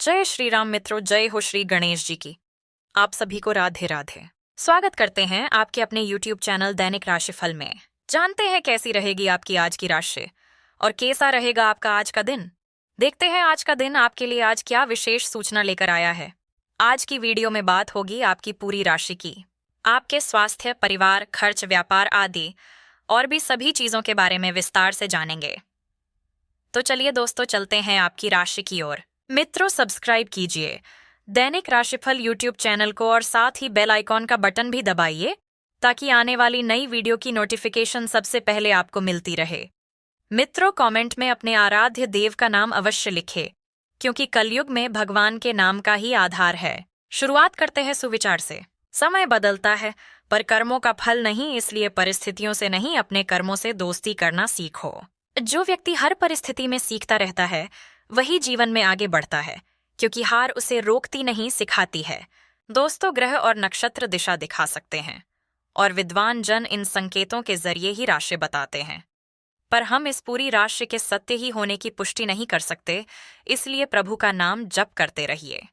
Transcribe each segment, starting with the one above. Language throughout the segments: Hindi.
जय श्री राम मित्रों, जय हो श्री गणेश जी की। आप सभी को राधे राधे। स्वागत करते हैं आपके अपने YouTube चैनल दैनिक राशिफल में। जानते हैं कैसी रहेगी आपकी आज की राशि और कैसा रहेगा आपका आज का दिन। देखते हैं आज का दिन आपके लिए आज क्या विशेष सूचना लेकर आया है। आज की वीडियो में बात होगी आपकी पूरी राशि की, आपके स्वास्थ्य, परिवार, खर्च, व्यापार आदि और भी सभी चीजों के बारे में विस्तार से जानेंगे। तो चलिए दोस्तों, चलते हैं आपकी राशि की ओर। मित्रों, सब्सक्राइब कीजिए दैनिक राशिफल YouTube चैनल को और साथ ही बेल आइकॉन का बटन भी दबाइए ताकि आने वाली नई वीडियो की नोटिफिकेशन सबसे पहले आपको मिलती रहे। मित्रों, कमेंट में अपने आराध्य देव का नाम अवश्य लिखें क्योंकि कलयुग में भगवान के नाम का ही आधार है। शुरुआत करते हैं सुविचार से। समय बदलता है पर कर्मों का फल नहीं, इसलिए परिस्थितियों से नहीं, अपने कर्मों से दोस्ती करना सीखो। जो व्यक्ति हर परिस्थिति में सीखता रहता है वही जीवन में आगे बढ़ता है, क्योंकि हार उसे रोकती नहीं, सिखाती है। दोस्तों, ग्रह और नक्षत्र दिशा दिखा सकते हैं और विद्वान जन इन संकेतों के जरिए ही राशि बताते हैं, पर हम इस पूरी राशि के सत्य ही होने की पुष्टि नहीं कर सकते, इसलिए प्रभु का नाम जप करते रहिए।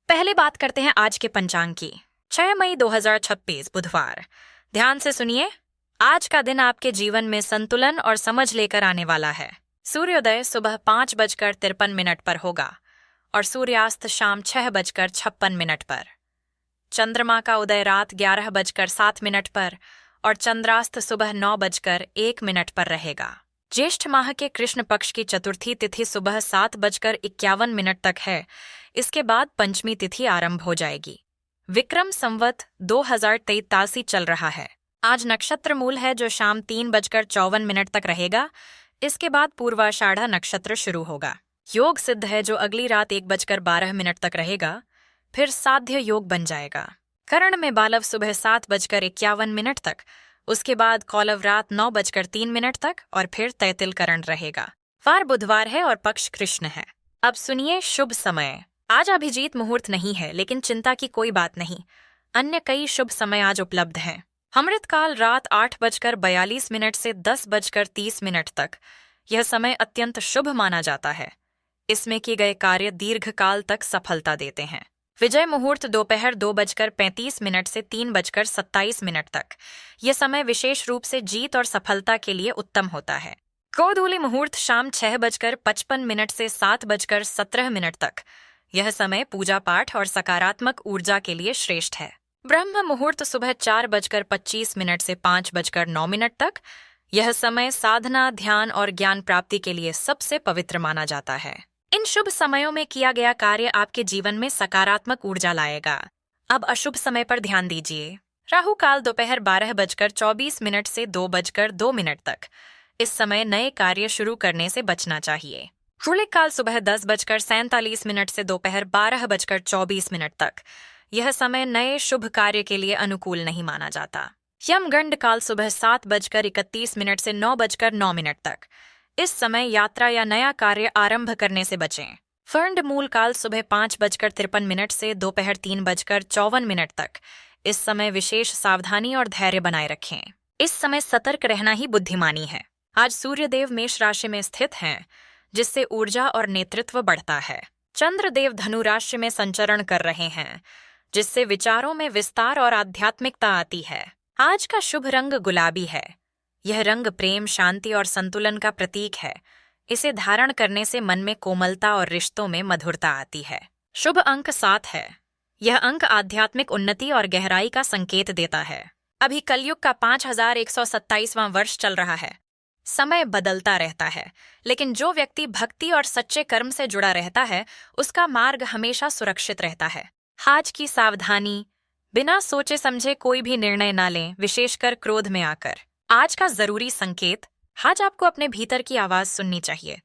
पहले बात करते हैं आज के पंचांग की। 6 मई 2026 बुधवार। ध्यान से सुनिए, आज का दिन आपके जीवन में संतुलन और समझ लेकर आने वाला है। सूर्योदय सुबह 5:53 पर होगा और सूर्यास्त शाम 6:56 पर। चंद्रमा का उदय रात 11:07 पर और चंद्रास्त सुबह 9:01 पर रहेगा। ज्येष्ठ माह के कृष्ण पक्ष की चतुर्थी तिथि सुबह 7:51 तक है। इसके बाद पंचमी तिथि आरंभ हो जाएगी। विक्रम संवत 2083 चल रहा है। आज नक्षत्र मूल है जो शाम 3:54 तक रहेगा। इसके बाद पूर्वाषाढ़ा नक्षत्र शुरू होगा। योग सिद्ध है जो अगली रात 1:12 तक रहेगा, फिर साध्य योग बन जाएगा। करण में बालव सुबह 7:51 तक, उसके बाद कौलव रात 9:03 तक और फिर तैतिल करण रहेगा। वार बुधवार है और पक्ष कृष्ण है। अब सुनिए शुभ समय। आज अभिजीत मुहूर्त नहीं है, लेकिन चिंता की कोई बात नहीं, अन्य कई शुभ समय आज उपलब्ध हैं। अमृतकाल रात 8:42 से 10:30 तक। यह समय अत्यंत शुभ माना जाता है। इसमें किए गए कार्य दीर्घकाल तक सफलता देते हैं। विजय मुहूर्त दोपहर 2:35 से 3:27 तक। यह समय विशेष रूप से जीत और सफलता के लिए उत्तम होता है। गोधूली मुहूर्त शाम 6:55 से 7:17 तक। यह समय पूजा पाठ और सकारात्मक ऊर्जा के लिए श्रेष्ठ है। ब्रह्म मुहूर्त सुबह 4:25 से 5:09 तक। यह समय साधना, ध्यान और ज्ञान प्राप्ति के लिए सबसे पवित्र माना जाता है। इन शुभ समयों में किया गया कार्य आपके जीवन में सकारात्मक ऊर्जा लाएगा। अब अशुभ समय पर ध्यान दीजिए। राहु काल दोपहर 12:24 से 2:02 तक। इस समय नए कार्य शुरू करने से बचना चाहिए। गुलिक काल सुबह 10:47 से दोपहर 12:24 तक। यह समय नए शुभ कार्य के लिए अनुकूल नहीं माना जाता। यमगंड काल सुबह 7:31 से 9:09 तक। इस समय यात्रा या नया कार्य आरंभ करने से बचें। फर्ंड मूल काल सुबह 5:53 से दोपहर 3:54 तक। इस समय विशेष सावधानी और धैर्य बनाए रखें। इस समय सतर्क रहना ही बुद्धिमानी है। आज सूर्यदेव मेष राशि में स्थित हैं, जिससे ऊर्जा और नेतृत्व बढ़ता है। चंद्रदेव धनु राशि में संचरण कर रहे हैं, जिससे विचारों में विस्तार और आध्यात्मिकता आती है। आज का शुभ रंग गुलाबी है। यह रंग प्रेम, शांति और संतुलन का प्रतीक है। इसे धारण करने से मन में कोमलता और रिश्तों में मधुरता आती है। शुभ अंक 7 है। यह अंक आध्यात्मिक उन्नति और गहराई का संकेत देता है। अभी कलयुग का 5127वां वर्ष चल रहा है। समय बदलता रहता है, लेकिन जो व्यक्ति भक्ति और सच्चे कर्म से जुड़ा रहता है उसका मार्ग हमेशा सुरक्षित रहता है। आज की सावधानी, बिना सोचे समझे कोई भी निर्णय ना लें, विशेषकर क्रोध में आकर। आज का जरूरी संकेत, आज आपको अपने भीतर की आवाज सुननी चाहिए,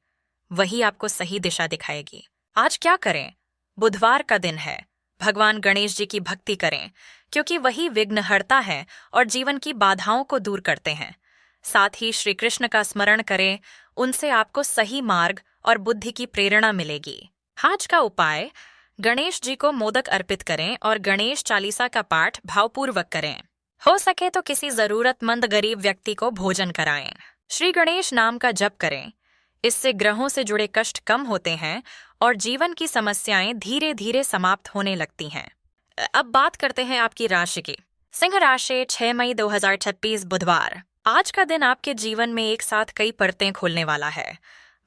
वही आपको सही दिशा दिखाएगी। आज क्या करें? बुधवार का दिन है। भगवान गणेश जी की भक्ति करें, क्योंकि वही विघ्नहर्ता है और जीवन की बाधाओं को दूर करते हैं। साथ ही श्री कृष्ण का स्मरण करें, उनसे आपको सही मार्ग और बुद्धि की प्रेरणा मिलेगी। आज का उपाय, गणेश जी को मोदक अर्पित करें और गणेश चालीसा का पाठ भावपूर्वक करें। हो सके तो किसी जरूरतमंद गरीब व्यक्ति को भोजन कराएं। श्री गणेश नाम का जप करें। इससे ग्रहों से जुड़े कष्ट कम होते हैं और जीवन की समस्याएं धीरे धीरे समाप्त होने लगती हैं। अब बात करते हैं आपकी राशि की। सिंह राशि, 6 मई 2026 बुधवार। आज का दिन आपके जीवन में एक साथ कई परतें खोलने वाला है।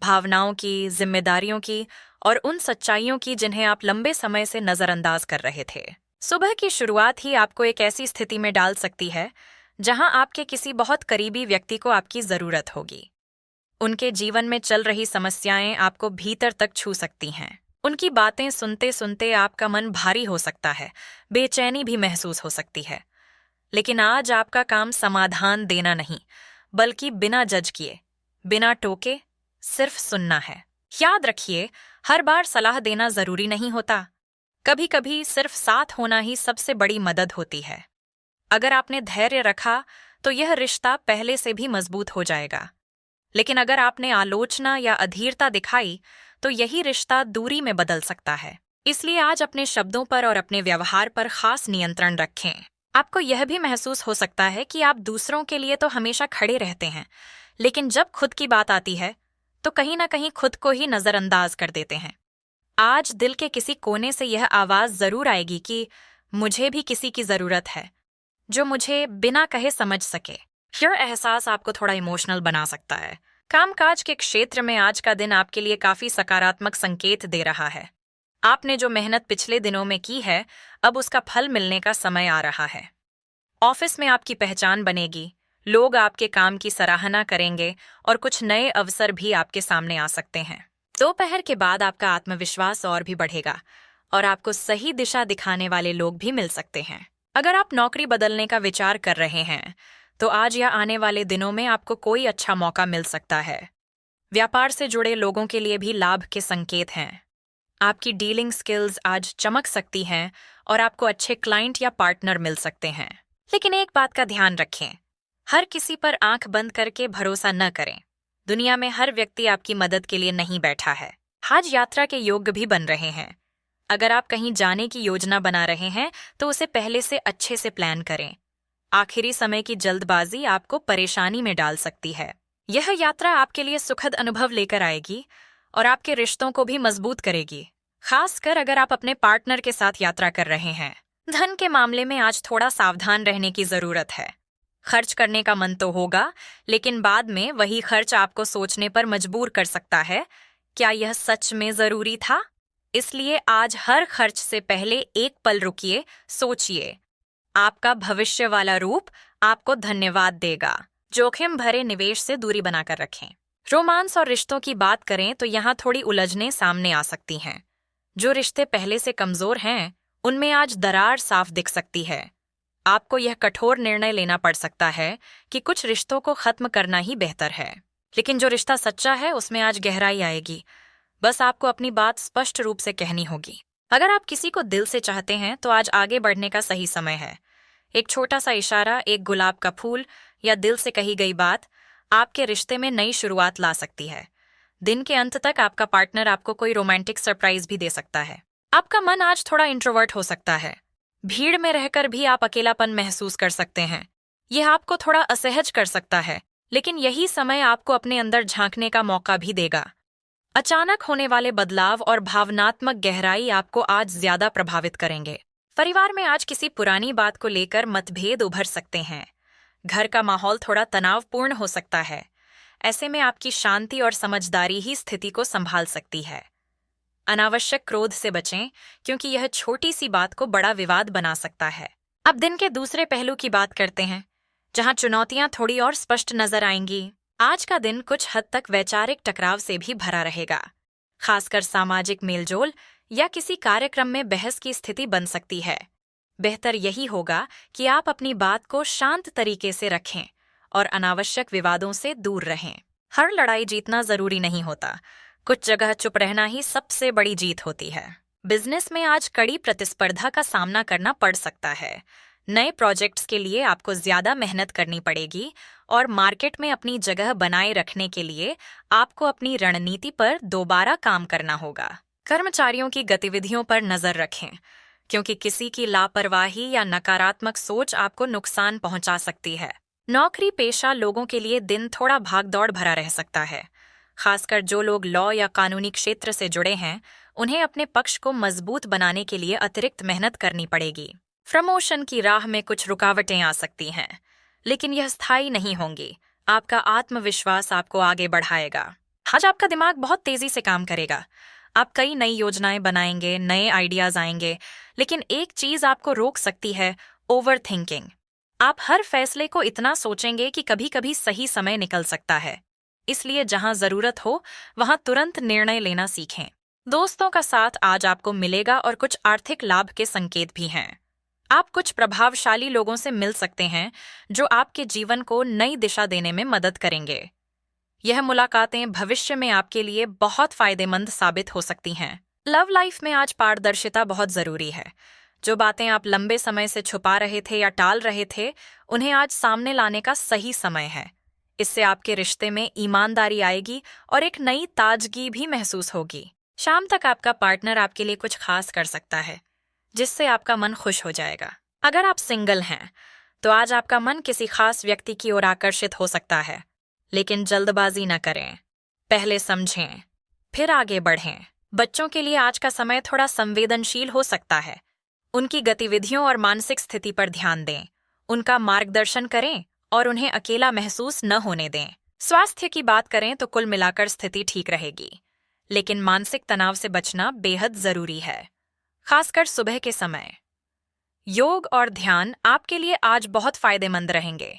भावनाओं की, जिम्मेदारियों की और उन सच्चाइयों की जिन्हें आप लंबे समय से नजरअंदाज कर रहे थे। सुबह की शुरुआत ही आपको एक ऐसी स्थिति में डाल सकती है जहां आपके किसी बहुत करीबी व्यक्ति को आपकी जरूरत होगी। उनके जीवन में चल रही समस्याएं आपको भीतर तक छू सकती हैं। उनकी बातें सुनते सुनते आपका मन भारी हो सकता है, बेचैनी भी महसूस हो सकती है। लेकिन आज आपका काम समाधान देना नहीं, बल्कि बिना जज किए, बिना टोके सिर्फ सुनना है। याद रखिए, हर बार सलाह देना जरूरी नहीं होता। कभी कभी सिर्फ साथ होना ही सबसे बड़ी मदद होती है। अगर आपने धैर्य रखा तो यह रिश्ता पहले से भी मजबूत हो जाएगा। लेकिन अगर आपने आलोचना या अधीरता दिखाई तो यही रिश्ता दूरी में बदल सकता है। इसलिए आज अपने शब्दों पर और अपने व्यवहार पर खास नियंत्रण रखें। आपको यह भी महसूस हो सकता है कि आप दूसरों के लिए तो हमेशा खड़े रहते हैं, लेकिन जब खुद की बात आती है तो कहीं ना कहीं खुद को ही नजरअंदाज कर देते हैं। आज दिल के किसी कोने से यह आवाज जरूर आएगी कि मुझे भी किसी की जरूरत है जो मुझे बिना कहे समझ सके। यह एहसास आपको थोड़ा इमोशनल बना सकता है। कामकाज के क्षेत्र में आज का दिन आपके लिए काफी सकारात्मक संकेत दे रहा है। आपने जो मेहनत पिछले दिनों में की है, अब उसका फल मिलने का समय आ रहा है। ऑफिस में आपकी पहचान बनेगी, लोग आपके काम की सराहना करेंगे और कुछ नए अवसर भी आपके सामने आ सकते हैं। दोपहर के बाद आपका आत्मविश्वास और भी बढ़ेगा और आपको सही दिशा दिखाने वाले लोग भी मिल सकते हैं। अगर आप नौकरी बदलने का विचार कर रहे हैं तो आज या आने वाले दिनों में आपको कोई अच्छा मौका मिल सकता है। व्यापार से जुड़े लोगों के लिए भी लाभ के संकेत हैं। आपकी डीलिंग स्किल्स आज चमक सकती हैं और आपको अच्छे क्लाइंट या पार्टनर मिल सकते हैं। लेकिन एक बात का ध्यान रखें, हर किसी पर आंख बंद करके भरोसा न करें। दुनिया में हर व्यक्ति आपकी मदद के लिए नहीं बैठा है। आज यात्रा के योग भी बन रहे हैं। अगर आप कहीं जाने की योजना बना रहे हैं तो उसे पहले से अच्छे से प्लान करें। आखिरी समय की जल्दबाजी आपको परेशानी में डाल सकती है। यह यात्रा आपके लिए सुखद अनुभव लेकर आएगी और आपके रिश्तों को भी मजबूत करेगी, खासकर अगर आप अपने पार्टनर के साथ यात्रा कर रहे हैं। धन के मामले में आज थोड़ा सावधान रहने की जरूरत है। खर्च करने का मन तो होगा, लेकिन बाद में वही खर्च आपको सोचने पर मजबूर कर सकता है, क्या यह सच में जरूरी था? इसलिए आज हर खर्च से पहले एक पल रुकिए, सोचिए। आपका भविष्य वाला रूप आपको धन्यवाद देगा। जोखिम भरे निवेश से दूरी बनाकर रखें। रोमांस और रिश्तों की बात करें तो यहाँ थोड़ी उलझनें सामने आ सकती हैं। जो रिश्ते पहले से कमजोर हैं, उनमें आज दरार साफ दिख सकती है। आपको यह कठोर निर्णय लेना पड़ सकता है कि कुछ रिश्तों को खत्म करना ही बेहतर है। लेकिन जो रिश्ता सच्चा है उसमें आज गहराई आएगी। बस आपको अपनी बात स्पष्ट रूप से कहनी होगी। अगर आप किसी को दिल से चाहते हैं तो आज आगे बढ़ने का सही समय है। एक छोटा सा इशारा, एक गुलाब का फूल या दिल से कही गई बात आपके रिश्ते में नई शुरुआत ला सकती है। दिन के अंत तक आपका पार्टनर आपको कोई रोमांटिक सरप्राइज भी दे सकता है। आपका मन आज थोड़ा इंट्रोवर्ट हो सकता है। भीड़ में रहकर भी आप अकेलापन महसूस कर सकते हैं। यह आपको थोड़ा असहज कर सकता है, लेकिन यही समय आपको अपने अंदर झांकने का मौका भी देगा। अचानक होने वाले बदलाव और भावनात्मक गहराई आपको आज ज्यादा प्रभावित करेंगे। परिवार में आज किसी पुरानी बात को लेकर मतभेद उभर सकते हैं। घर का माहौल थोड़ा तनावपूर्ण हो सकता है। ऐसे में आपकी शांति और समझदारी ही स्थिति को संभाल सकती है। अनावश्यक क्रोध से बचें, क्योंकि यह छोटी सी बात को बड़ा विवाद बना सकता है। अब दिन के दूसरे पहलू की बात करते हैं, जहां चुनौतियां थोड़ी और स्पष्ट नजर आएंगी। आज का दिन कुछ हद तक वैचारिक टकराव से भी भरा रहेगा। खासकर सामाजिक मेलजोल या किसी कार्यक्रम में बहस की स्थिति बन सकती है। बेहतर यही होगा कि आप अपनी बात को शांत तरीके से रखें और अनावश्यक विवादों से दूर रहें। हर लड़ाई जीतना जरूरी नहीं होता। कुछ जगह चुप रहना ही सबसे बड़ी जीत होती है। बिजनेस में आज कड़ी प्रतिस्पर्धा का सामना करना पड़ सकता है। नए प्रोजेक्ट्स के लिए आपको ज्यादा मेहनत करनी पड़ेगी और मार्केट में अपनी जगह बनाए रखने के लिए आपको अपनी रणनीति पर दोबारा काम करना होगा। कर्मचारियों की गतिविधियों पर नजर रखें, क्योंकि किसी की लापरवाही या नकारात्मक सोच आपको नुकसान पहुंचा सकती है। नौकरी पेशा लोगों के लिए दिन थोड़ा भागदौड़ भरा रह सकता है। खासकर जो लोग लॉ या कानूनी क्षेत्र से जुड़े हैं, उन्हें अपने पक्ष को मजबूत बनाने के लिए अतिरिक्त मेहनत करनी पड़ेगी। प्रमोशन की राह में कुछ रुकावटें आ सकती हैं, लेकिन यह स्थायी नहीं होंगी। आपका आत्मविश्वास आपको आगे बढ़ाएगा। आज आपका दिमाग बहुत तेजी से काम करेगा। आप कई नई योजनाएं बनाएंगे, नए आइडियाज आएंगे, लेकिन एक चीज आपको रोक सकती है, ओवर थिंकिंग। आप हर फैसले को इतना सोचेंगे कि कभी कभी सही समय निकल सकता है। इसलिए जहां जरूरत हो वहां तुरंत निर्णय लेना सीखें। दोस्तों का साथ आज आपको मिलेगा और कुछ आर्थिक लाभ के संकेत भी हैं। आप कुछ प्रभावशाली लोगों से मिल सकते हैं जो आपके जीवन को नई दिशा देने में मदद करेंगे। यह मुलाकातें भविष्य में आपके लिए बहुत फायदेमंद साबित हो सकती हैं। लव लाइफ में आज पारदर्शिता बहुत जरूरी है। जो बातें आप लंबे समय से छुपा रहे थे या टाल रहे थे, उन्हें आज सामने लाने का सही समय है। इससे आपके रिश्ते में ईमानदारी आएगी और एक नई ताजगी भी महसूस होगी। शाम तक आपका पार्टनर आपके लिए कुछ खास कर सकता है, जिससे आपका मन खुश हो जाएगा। अगर आप सिंगल हैं, तो आज आपका मन किसी खास व्यक्ति की ओर आकर्षित हो सकता है, लेकिन जल्दबाजी न करें। पहले समझें, फिर आगे बढ़ें। बच्चों के लिए आज का समय थोड़ा संवेदनशील हो सकता है। उनकी गतिविधियों और मानसिक स्थिति पर ध्यान दें, उनका मार्गदर्शन करें और उन्हें अकेला महसूस न होने दें। स्वास्थ्य की बात करें तो कुल मिलाकर स्थिति ठीक रहेगी, लेकिन मानसिक तनाव से बचना बेहद जरूरी है, खासकर सुबह के समय। योग और ध्यान आपके लिए आज बहुत फायदेमंद रहेंगे।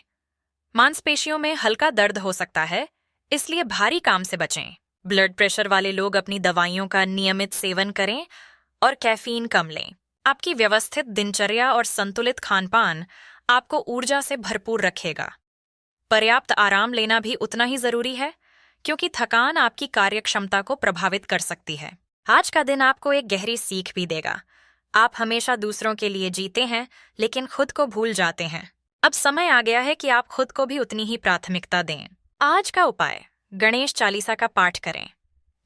मांसपेशियों में हल्का दर्द हो सकता है, इसलिए भारी काम से बचें। ब्लड प्रेशर वाले लोग अपनी दवाइयों का नियमित सेवन करें और कैफीन कम लें। आपकी व्यवस्थित दिनचर्या और संतुलित खानपान आपको ऊर्जा से भरपूर रखेगा। पर्याप्त आराम लेना भी उतना ही जरूरी है, क्योंकि थकान आपकी कार्यक्षमता को प्रभावित कर सकती है। आज का दिन आपको एक गहरी सीख भी देगा। आप हमेशा दूसरों के लिए जीते हैं, लेकिन खुद को भूल जाते हैं। अब समय आ गया है कि आप खुद को भी उतनी ही प्राथमिकता दें। आज का उपाय, गणेश चालीसा का पाठ करें।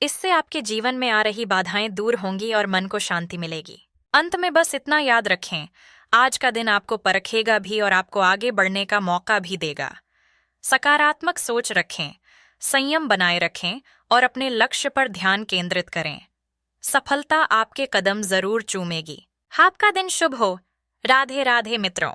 इससे आपके जीवन में आ रही बाधाएं दूर होंगी और मन को शांति मिलेगी। अंत में बस इतना याद रखें, आज का दिन आपको परखेगा भी और आपको आगे बढ़ने का मौका भी देगा। सकारात्मक सोच रखें, संयम बनाए रखें और अपने लक्ष्य पर ध्यान केंद्रित करें। सफलता आपके कदम जरूर चूमेगी। आपका दिन शुभ हो। राधे राधे मित्रों।